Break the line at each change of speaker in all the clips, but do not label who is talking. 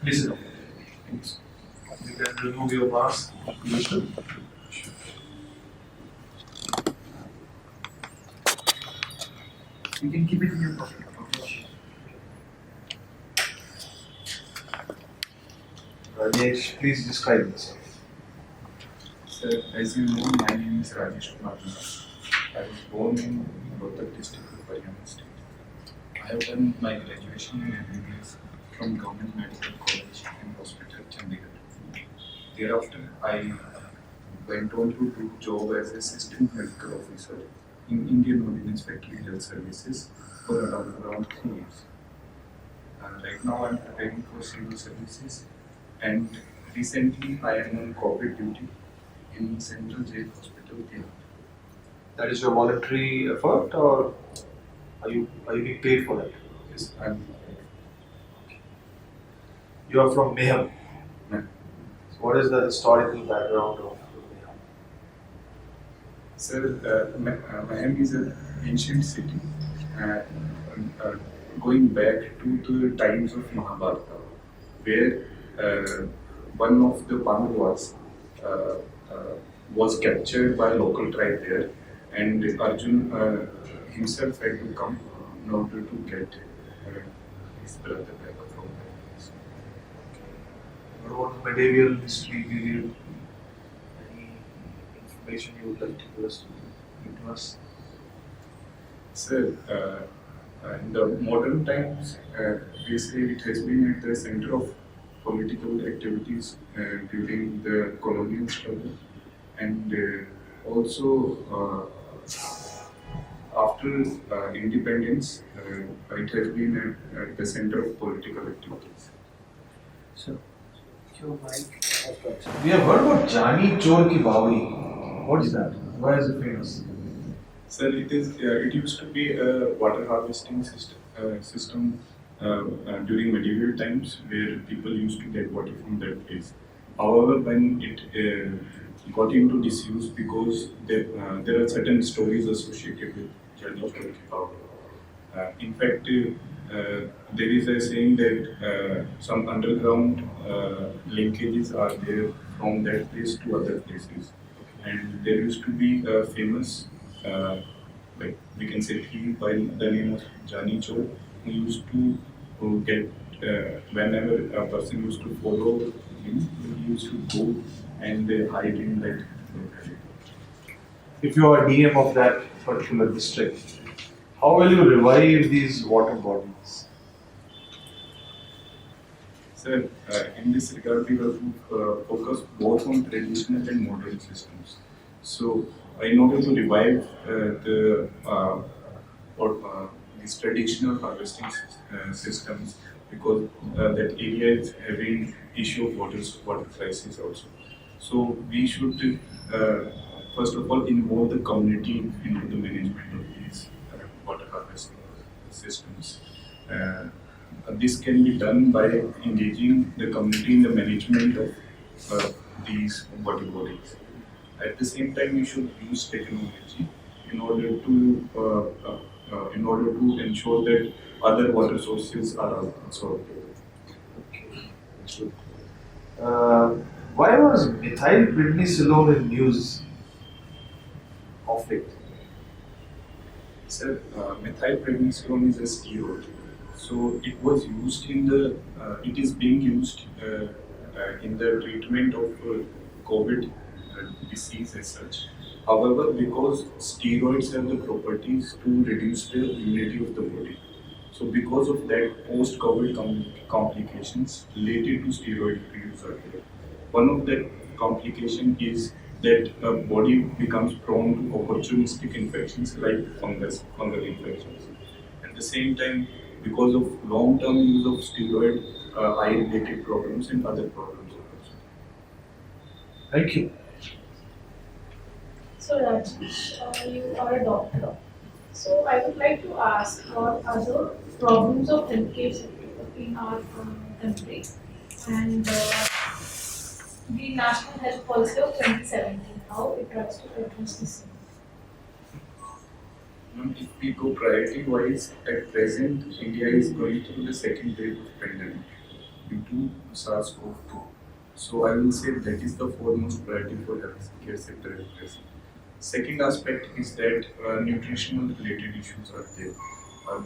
Please sit down. Thanks. You can remove your mask. Understood? You can keep it in your pocket. Rajesh, please describe yourself.
Sir, as you know, my name is Rajesh Kumar. I was born in Rohtak district of Haryana state. I have done my graduation in MBBS from Government Medical College and Hospital, Chandigarh. Thereafter, I went on to do job as Assistant Medical Officer in Indian Ordnance Factory Health Services for around 3 years. Right now, I am preparing for civil services, and recently I am on corporate duty in Central Jail Hospital, Kerala.
That is your voluntary effort, or are you being paid for that?
Yes, I'm.
You are from Mayhem.
No.
So what is the historical background of Mayhem?
Sir, Mohan is an ancient city, uh, going back to the times of Mahabharata, where one of the Pandavas was captured by a local tribe there, and Arjun himself had to come in order to get his brother back from that.
What about the medieval history period? Any information you would like to give to us?
Sir, in the modern times, basically it has been at the center of political activities during the colonial struggle, and also after independence, it has been at the center of political activities.
So, we have heard about Jani Chor Ki Bawi. What is that? Why is it famous?
Sir, it used to be a water harvesting system during medieval times, where people used to get water from that place. However, when it got into disuse, because there are certain stories associated with Jani Chor Ki Bawi. In fact, there is a saying that some underground linkages are there from that place to other places, and there used to be a famous, like we can say, thief by the name of Jani Chor, who used to get whenever a person used to follow him, he used to go and hide in that locality.
If you are DM of that particular district, how will you revive these water bodies?
Sir, in this regard, we have to focus both on traditional and modern systems. So, in order to revive these traditional harvesting systems, because that area is having issue of water crisis also. So, we should first of all involve the community into the management of these water harvesting systems. This can be done by engaging the community in the management of these water bodies. At the same time, you should use technology in order to ensure that other water sources are also available.
Why was methylprednisolone in news of late?
Sir, methylprednisolone is a steroid. So it was used in the, it is being used in the treatment of COVID disease as such. However, because steroids have the properties to reduce the immunity of the body, so because of that, post-COVID complications related to steroid use are there. One of the complication is that body becomes prone to opportunistic infections like fungal infections. At the same time, because of long-term use of steroid, eye-related problems and other problems also.
Thank you.
So Rajesh, you are a doctor. So I would like to ask, what are the problems of healthcare sector in our country and the National Health Policy of 2017, how it tries to address this?
If we go priority wise, at present, India is going through the second wave of pandemic. due to SARS-CoV-2. So I will say that is the foremost priority for healthcare sector at present. Second aspect is that nutritional related issues are there.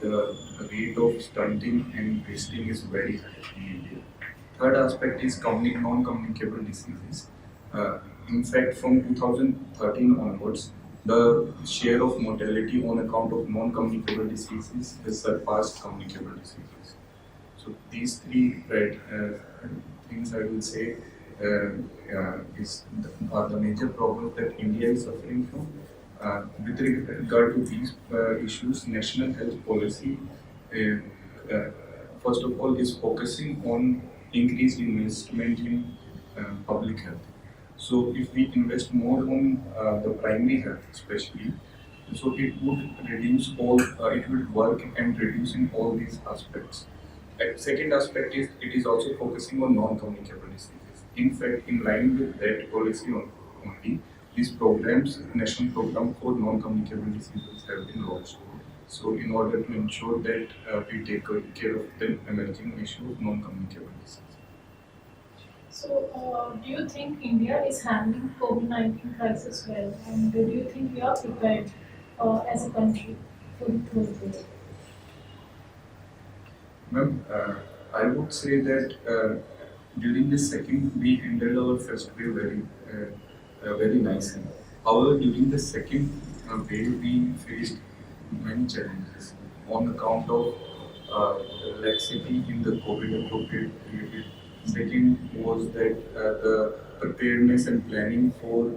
The rate of stunting and wasting is very high in India. Third aspect is non-communicable diseases. Uh, in fact, from 2013 onwards, the share of mortality on account of non-communicable diseases has surpassed communicable diseases. So these three things I will say are the major problems that India is suffering from. With regard to these issues, national health policy, first of all, is focusing on increased investment in public health. So if we invest more on the primary health, especially, so it would reduce it would work and reduce in all these aspects. Second aspect is it is also focusing on non-communicable diseases. In fact, in line with that policy only, these programs, national program for non-communicable diseases have been launched. So in order to ensure that we take care of the emerging issue of non-communicable diseases.
So, do you think India is handling COVID-19 crisis well, and do you think we are prepared as a country for the third wave?
Ma'am, I would say that during the second, we handled our first wave very nicely. However, during the second wave, we faced many challenges on account of laxity in the COVID appropriate period. Second was that the preparedness and planning for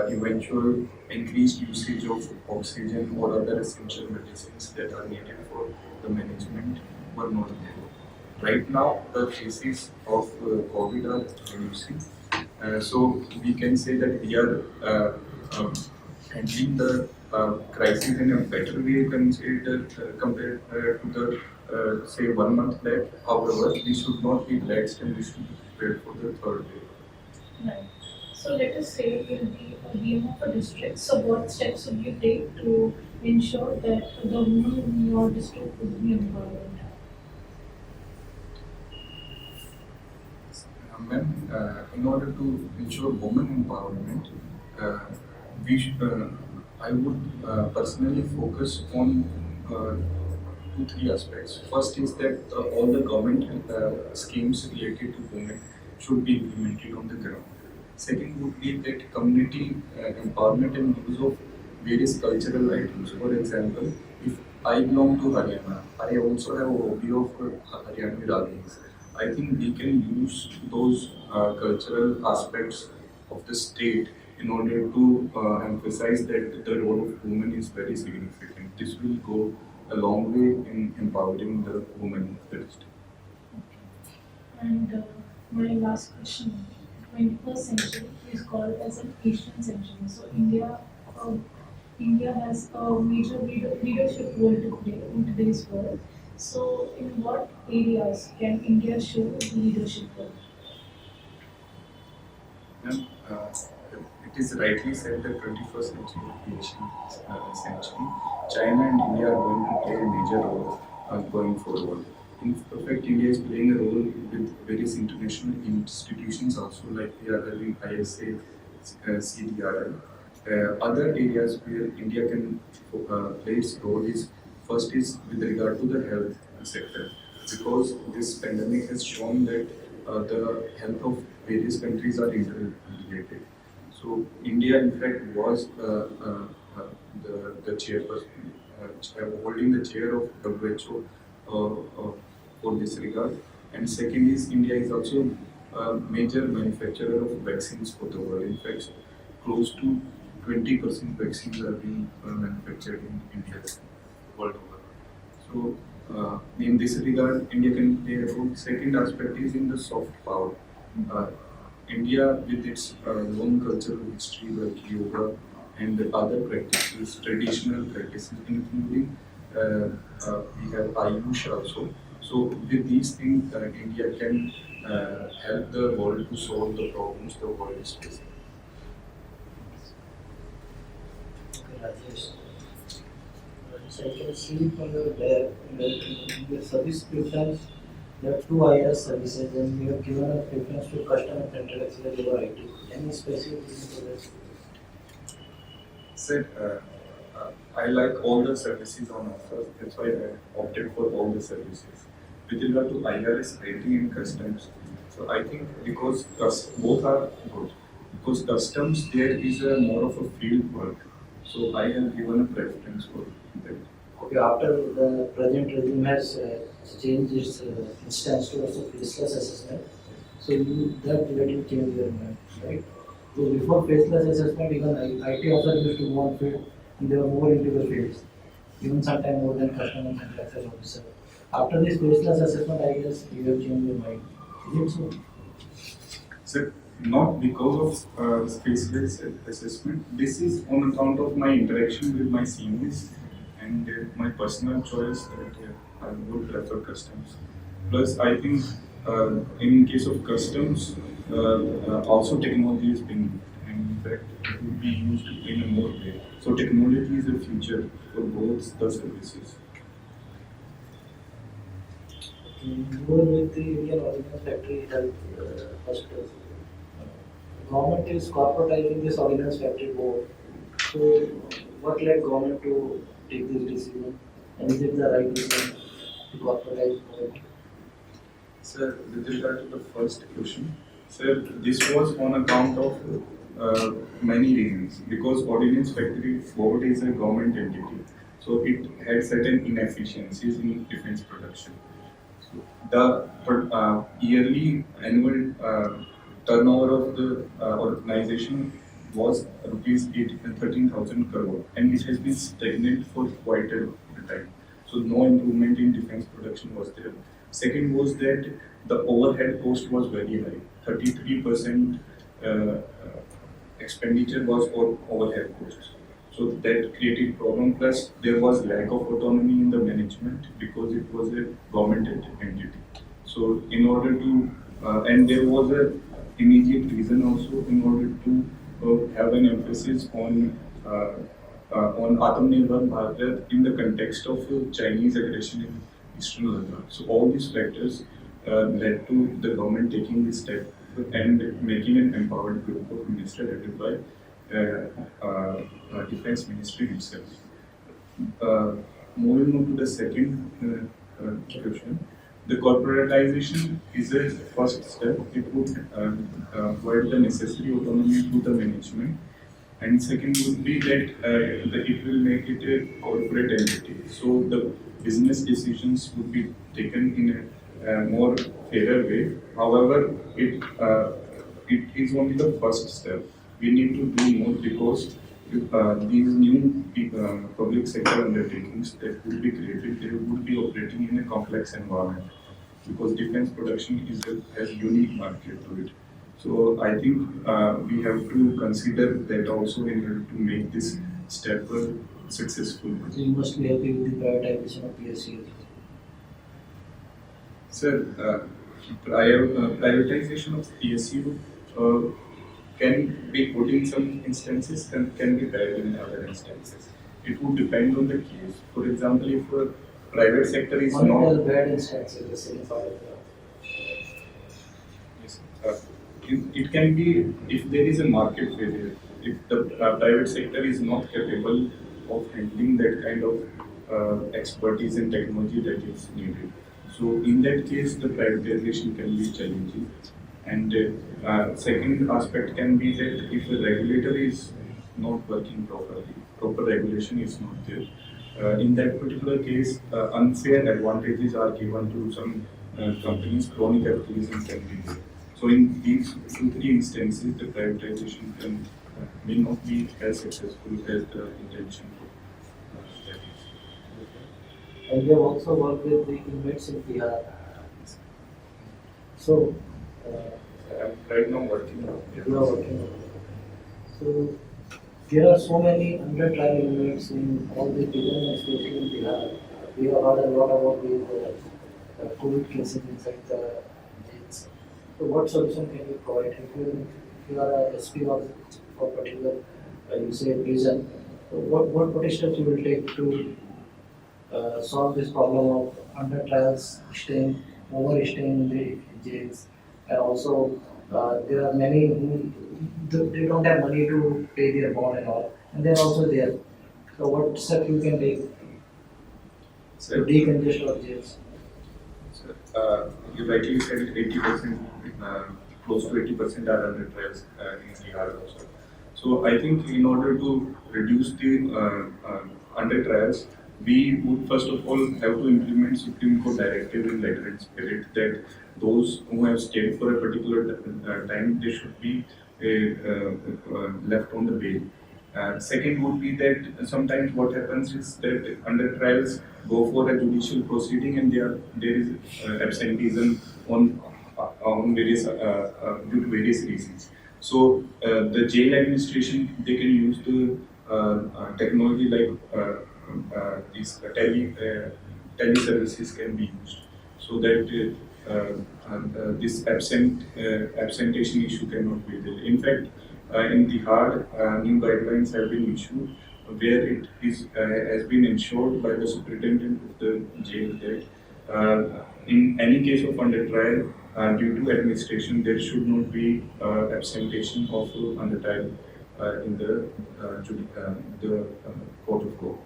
eventual increased usage of oxygen or other essential medicines that are needed for the management were not there. Right now, the cases of COVID are reducing. So we can say that we are handling the crisis in a better way compared to the say 1 month back. However, we should not be relaxed and we should be prepared for the third wave.
Right. So let us say in the DM of a district. So what steps would you take to ensure that the women in your district would be empowered?
Ma'am, in order to ensure women empowerment, uh, I would personally focus on two, three aspects. First is that all the government schemes related to women should be implemented on the ground. Second would be that community empowerment and use of various cultural items. For example, if I belong to Haryana, I also have a hobby of Haryana ragas. I think we can use those cultural aspects of the state in order to emphasize that the role of women is very significant. This will go a long way in empowering the women of the state.
And my last question: 21st century is called as an Asian century. So India has a major leadership role to play in today's world. So, in what areas can India show leadership role?
And, it is rightly said that 21st century Asian century, China and India are going to play a major role going forward. In fact, India is playing a role with various international institutions also, like we are having ISA, CDRI. Other areas where India can play its role is first is with regard to the health sector, because this pandemic has shown that the health of various countries are interrelated. So India, in fact, was the chairperson, holding the chair of WHO for this regard. And second is India is also a major manufacturer of vaccines for the world. In fact, close to 20% vaccines are being manufactured in India world over. So, in this regard, India can play a role. Second aspect is in the soft power. India, with its long cultural history like yoga and the other practices, traditional practices, including we have Ayush also. So, with these things, India can help the world to solve the problems the world is facing.
Rajesh. Rajesh, I can see from the service questions There are two IAS services, and we have given a preference to customer-centered access over IT. Any specific reason for this?
Sir, I like all the services on offer. That's why I opted for all the services. With regard to IRS, IT, and customs, so I think because both are good. Because customs there is a more of a field work, so I have given a preference for that.
Okay, after the present regime has changed its instance towards the faceless assessment, so you that let you change your mind, right? So before faceless assessment, even IT also used to go on field, and they were more into the fields, even sometimes more than customer and access officer. After this faceless assessment, I guess you have changed your mind. Is it so?
So not because of space-based assessment. This is on account of my interaction with my seniors and my personal choice that I would prefer customs. Plus, I think in case of customs, also technology is being used, and in fact, it will be used in a more way. So technology is the future for both the services.
More with the Indian Ordnance Factory Health Hospitals. Government is corporatizing this Ordnance Factory Board. So, what led government to take this decision? And is it the right decision to corporatize board?
Sir, with regard to the first question, sir, this was on account of many reasons. Because Ordnance Factory Board is a government entity, so it had certain inefficiencies in defense production. The yearly annual turnover of the organization was rupees 13,000 crore, and it has been stagnant for quite a time. So no improvement in defense production was there. Second was that the overhead cost was very high. 33% expenditure was for overhead costs. So that created problem. Plus, there was lack of autonomy in the management because it was a government entity. So, in order to, and there was a immediate reason also in order to have an emphasis on Atmanirbhar Bharat in the context of Chinese aggression in Eastern Ladakh. So, all these factors led to the government taking this step and making an empowered group of ministers headed by Defense Ministry itself. Moving on to the second question, the corporatization is a first step. It would provide the necessary autonomy to the management, and second would be that it will make it a corporate entity. So the business decisions would be taken in a more fairer way. However, it is only the first step. We need to do more because these new public sector undertakings that will be created, they will be operating in a complex environment because defense production has unique market to it. So I think we have to consider that also in order to make this step successful.
So you must be happy with the prioritization of PSC.
Sir, prioritization of PSU can be good in some instances and can be bad in other instances. It would depend on the case. For example, if a private sector is
One
not
of the bad instances, the second part of the
yes, it can be if there is a market failure. If the private sector is not capable of handling that kind of expertise and technology that is needed. So in that case, the privatization can be challenging. And second aspect can be that if the regulator is not working properly, proper regulation is not there. In that particular case, unfair advantages are given to some companies, chronic capitalism can be there. So in these 2-3 instances, the privatization may not be as successful as the intention that is.
And we have also worked with the inmates in Bihar. So,
I'm right now working on
you are working on it. So, there are so many under trial inmates in all the prisons, especially in Bihar. We have heard a lot about these COVID cases inside the jails. So, what solution can you provide? If you are a SP for particular, you say prison, so what steps you will take to solve this problem of under trials staying overstaying in the jails, and also there are many who they don't have money to pay their bond and all, and they're also there. So what step you can take to
So,
decongest our jails?
you rightly said 80%, close to 80% are under trials in Bihar also. So I think in order to reduce the under trials, we would first of all have to implement Supreme Court directive in letter and spirit that those who have stayed for a particular time, they should be left on the bail. Second would be that sometimes what happens is that under trials go for a judicial proceeding and there is absenteeism on various due to various reasons. So the jail administration, they can use the technology like these tele services can be used so that this absentation issue cannot be there. In fact, in the hard new guidelines have been issued where it is has been ensured by the superintendent of the jail that in any case of under trial due to administration there should not be absentation of under trial in the court of law.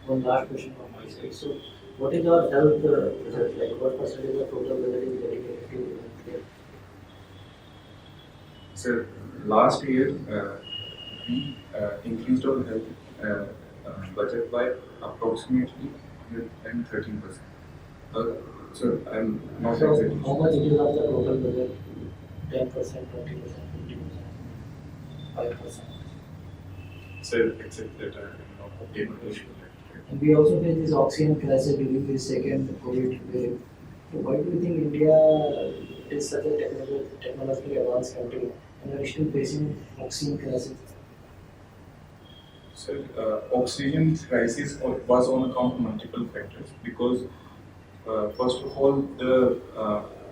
One last question from my side. So, what is our health budget? Like, what percentage of total budget is dedicated to healthcare?
So last year we increased our health budget by approximately 113%. So I'm not
So,
exactly
how much it is of the total budget? 10%, 20%, 50%, 5%.
sir, except that I'm not able to show that.
And we also face this oxygen crisis during the second COVID wave. So why do you think India is such a technologically advanced country and we are still facing oxygen crisis?
So oxygen crisis was on account of multiple factors because first of all the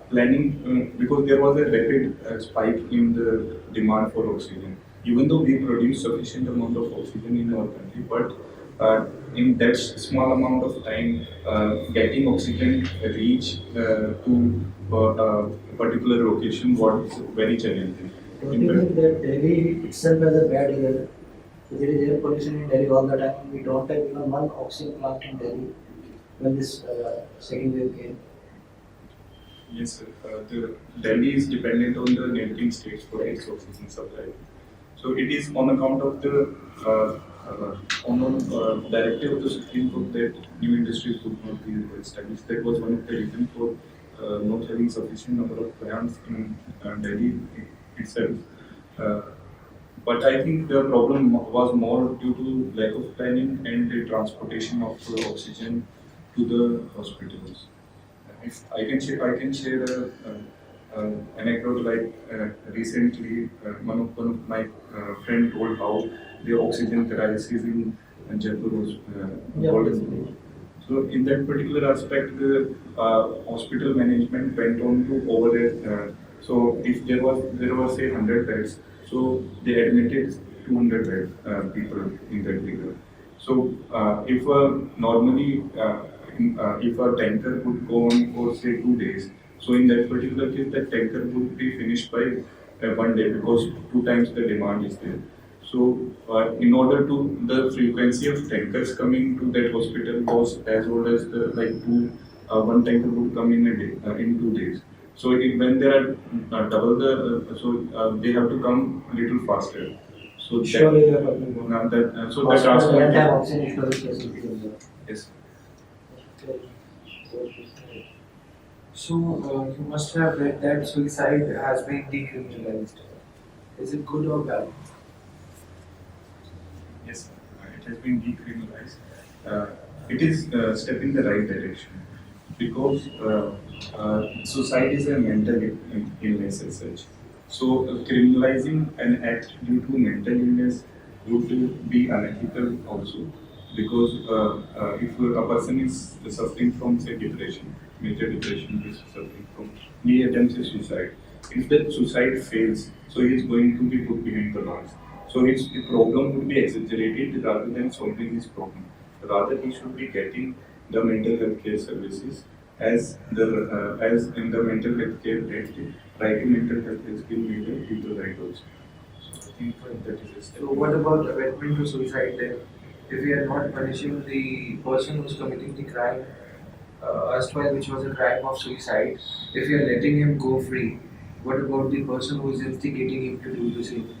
planning because there was a rapid spike in the demand for oxygen. Even though we produce sufficient amount of oxygen in our country, but in that small amount of time, getting oxygen reach to a particular location was very challenging.
Don't you think that Delhi itself has a bad air? So there is air pollution in Delhi all the time. We don't have even one oxygen plant in Delhi when this second wave came.
Yes, sir. The Delhi is dependent on the neighboring states for its oxygen supply. So it is on account of the directive of the Supreme Court that new industries would not be established. That was one of the reasons for not having sufficient number of plants in Delhi itself. But I think the problem was more due to lack of planning and the transportation of oxygen to the hospitals. If I can share a anecdote like recently one of my friend told how the oxygen crisis in Jaipur was involved. So in that particular aspect, the hospital management went on to over. So if there was say 100 beds, so they admitted 200 people in that figure. So if normally if a tanker would go on for say 2 days, so in that particular case, that tanker would be finished by 1 day because 2 times the demand is there. So in order to the frequency of tankers coming to that hospital was as old as the one tanker would come in a day in 2 days. So when there are double the they have to come a little faster. So
Surely you are talking about
so that
hospital
transport.
don't have oxygen storage facilities.
Yes.
So you must have read that suicide has been decriminalized. Is it good or bad?
Yes, it has been decriminalized. It is a step in the right direction because suicide is a mental illness as such. So criminalizing an act due to mental illness would be unethical also because if a person is suffering from say depression, major depression, is suffering from, he attempts a suicide. If that suicide fails, so he is going to be put behind the bars. So his problem would be exaggerated rather than solving his problem. Rather, he should be getting the mental health care services as in the mental health care act, right to mental health has been made a legal right also. So I think that is a step.
So what about abatement to suicide then? If we are not punishing the person who's committing the crime, erstwhile which was a crime of suicide, if we are letting him go free, what about the person who is instigating him to do the same?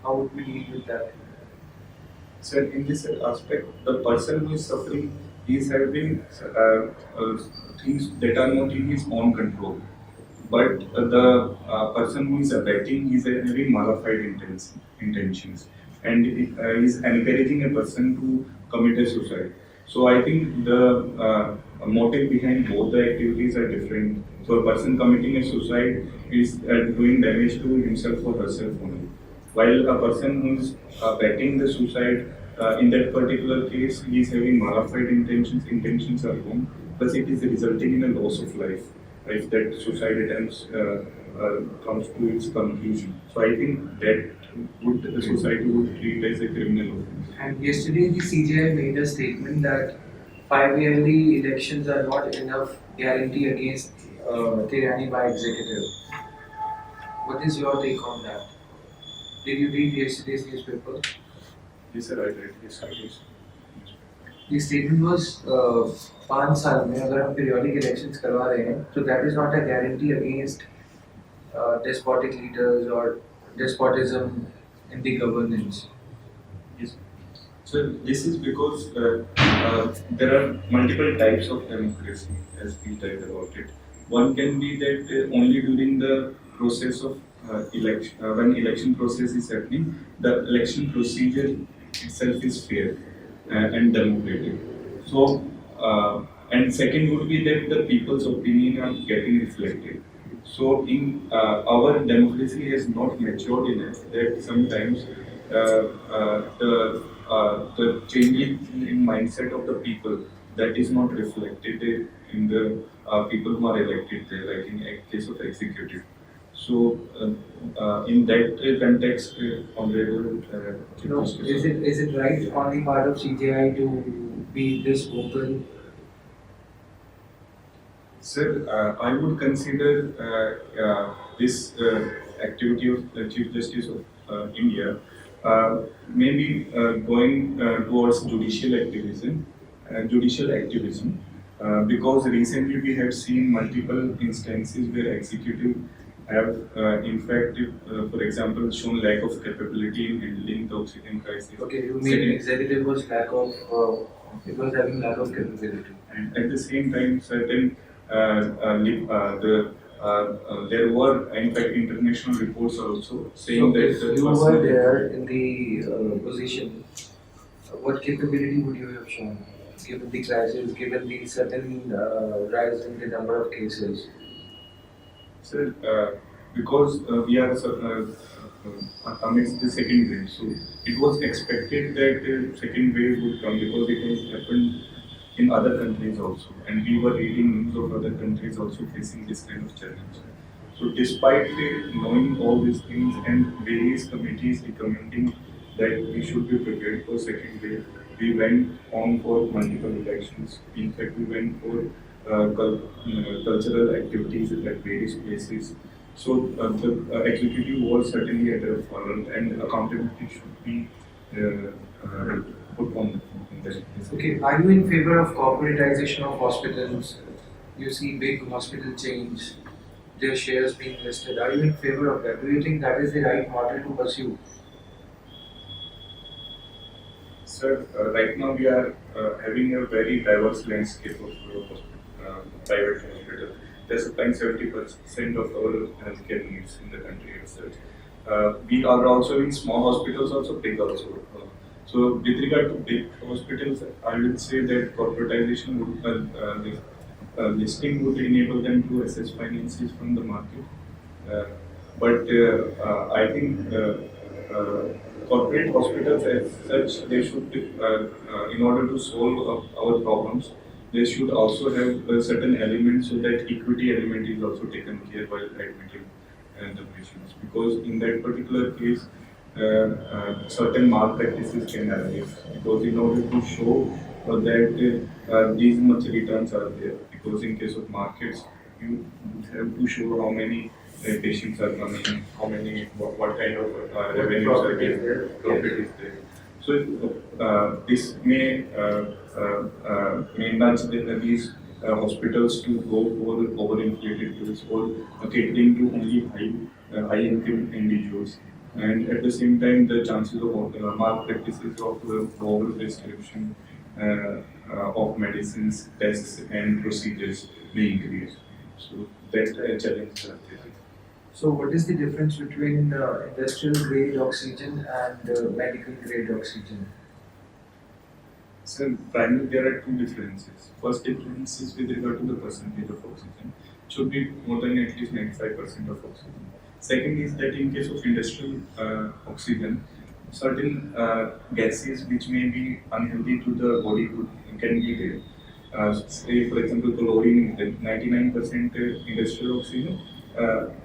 How would we deal with that?
So in this aspect, the person who is suffering is having things that are not in his own control. But the person who is abetting is having modified intentions and is encouraging a person to commit a suicide. So I think the motive behind both the activities are different. So a person committing a suicide is doing damage to himself or herself only. While a person who is abetting the suicide, in that particular case, he is having modified intentions are wrong, plus it is resulting in a loss of life if that suicide attempts comes to its conclusion. So I think that the society would treat as a criminal offense.
And yesterday the CJI made a statement that 5 yearly elections are not enough guarantee against tyranny by executive. What is your take on that? Did you read yesterday's newspaper?
Yes, sir, I read yesterday's.
The statement was 5 साल में अगर हम periodic elections करवा रहे हैं, so that is not a guarantee against despotic leaders or despotism in the governance.
Yes. So this is because there are multiple types of democracy, as we talked about it. One can be that only during the process of election, when election process is happening, the election procedure itself is fair and democratic. So, and second would be that the people's opinion are getting reflected. So, in our democracy has not matured enough that sometimes the changing in mindset of the people that is not reflected in the people who are elected there, like in case of executive. So, in that context, honorable.
No, is it right on the part of CJI to be this open?
Sir, I would consider this activity of the Chief Justice of India maybe going towards judicial activism, because recently we have seen multiple instances where executive have, in fact, for example, shown lack of capability in handling the oxygen crisis.
Okay, you mean executive was it was having lack of capability.
And at the same time, certain there were, in fact, international reports also saying
So
that
if
the
you
person-
were there in the position, what capability would you have shown, given the crisis, given the sudden rise in the number of cases?
Sir, because we are amidst the second wave, so it was expected that second wave would come because it has happened in other countries also, and we were reading news of other countries also facing this kind of challenge. So, despite knowing all these things and various committees recommending that we should be prepared for second wave, we went on for multiple elections. In fact, we went for cultural activities at various places. So the executive was certainly at a forum, and accountability should be put on in that case.
Okay, are you in favor of corporatization of hospitals? You see big hospital chains, their shares being listed. Are you in favor of that? Do you think that is the right model to pursue?
Sir, right now we are having a very diverse landscape of private hospitals. They're supplying 70% of our healthcare needs in the country itself. We are also in small hospitals, also big also. So with regard to big hospitals, I would say that corporatization would, listing would enable them to access finances from the market. But I think corporate hospitals as such, they should, in order to solve our problems, they should also have a certain element so that equity element is also taken care while admitting the patients. Because in that particular case, certain malpractices can arise. Because in order to show that these much returns are there, because in case of markets you have to show how many patients are coming, how many what kind of revenues are there, profit is there. So this may nudge these hospitals to go for overinflated bills or catering to only high income individuals. And at the same time, the chances of malpractices of over prescription of medicines, tests, and procedures may increase. So that's a challenge that there.
So, what is the difference between industrial grade oxygen and medical grade oxygen?
So primarily there are two differences. First difference is with regard to the percentage of oxygen. It should be more than at least 95% of oxygen. Second is that in case of industrial oxygen, certain gases which may be unhealthy to the body can be there. Say for example chlorine is there, 99% industrial oxygen,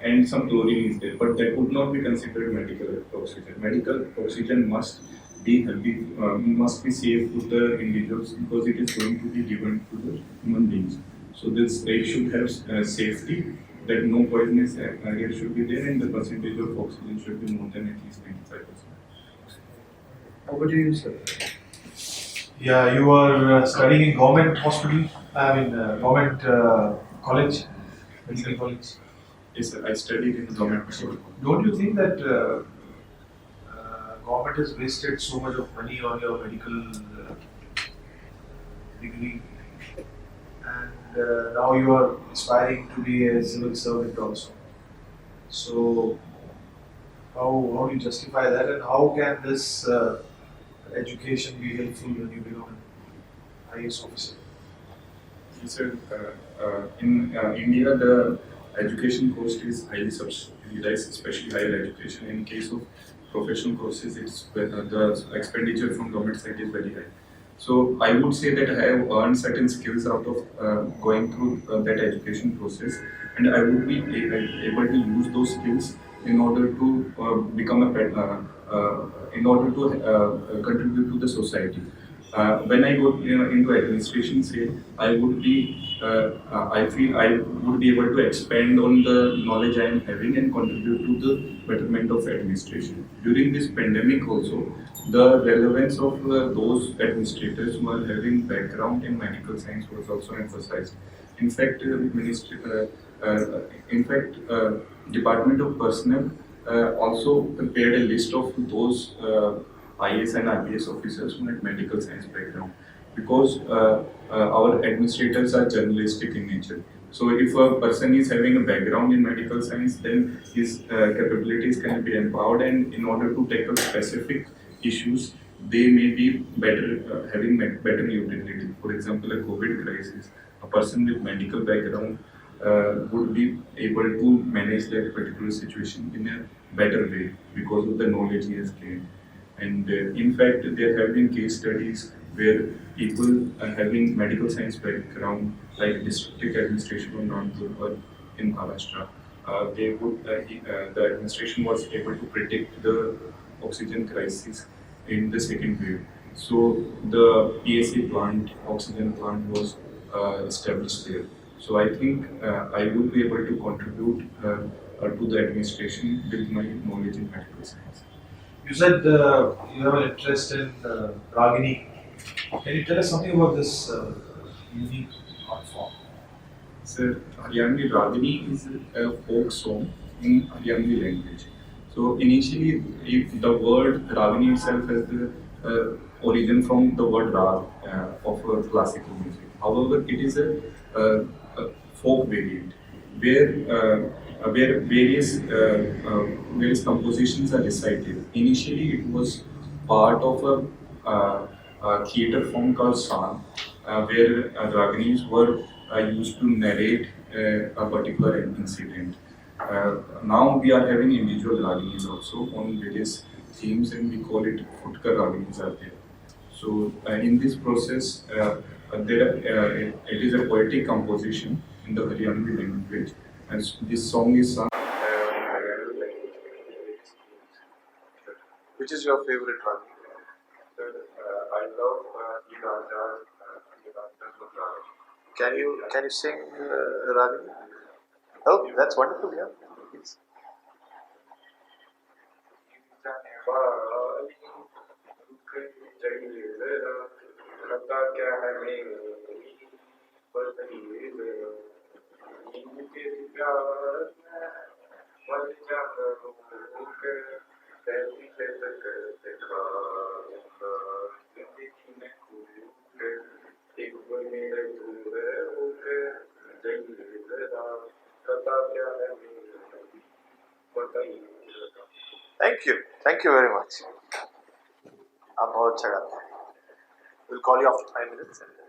and some chlorine is there, but that would not be considered medical oxygen. Medical oxygen be healthy, must be safe to the individuals because it is going to be given to the human beings. So this it should have safety, that no poisonous area should be there, and the percentage of oxygen should be more than at least 95%.
Over to you, sir.
Yeah, you are studying in government hospital, government college, medical college.
Yes, sir. I studied in government hospital.
Don't you think that government has wasted so much of money on your medical degree, and now you are aspiring to be a civil servant also? So, how do you justify that, and how can this education be helpful when you become an IAS officer?
Yes, sir. In India, the education cost is highly subsidized, especially higher education. In case of professional courses, the expenditure from government side is very high. So I would say that I have earned certain skills out of going through that education process, and I would be able to use those skills in order to become in order to contribute to the society. When I go into administration, say I would be, I feel I would be able to expand on the knowledge I am having and contribute to the betterment of administration. During this pandemic, also the relevance of those administrators who are having background in medical science was also emphasized. In fact, Department of Personnel also prepared a list of those IAS and IPS officers who had medical science background, because our administrators are journalistic in nature. So if a person is having a background in medical science, then his capabilities can be empowered, and in order to tackle specific issues, they may be better having better utility. For example, a COVID crisis, a person with medical background would be able to manage that particular situation in a better way because of the knowledge he has gained. And in fact, there have been case studies where people having medical science background, like district administration of Rank-108 in Maharashtra, the administration was able to predict the oxygen crisis in the second wave. So the PSA plant, oxygen plant was established there. So I think I would be able to contribute to the administration with my knowledge in medical science.
You said you have an interest in Ragini. Can you tell us something about this unique art form?
Sir, Haryanvi Ragini is a folk song in Haryanvi language. So initially, if the word Ragini itself has the origin from the word Rag of classical music. However, it is a folk variant where various compositions are recited. Initially, it was part of a theatre form called San, where Raginis were used to narrate a particular incident. Now we are having individual Raginis also on various themes, and we call it Futkar Raginis are there. So in this process, it is a poetic composition in the Haryanvi language, and this song is sung in Haryanvi language.
Which is your favorite Ragini?
I love Rajas
Can you sing, Ragini? Oh, that's wonderful. Yeah. Please. Thank you very much. आप बहुत अच्छा गाते हैं. We'll call you after 5 minutes.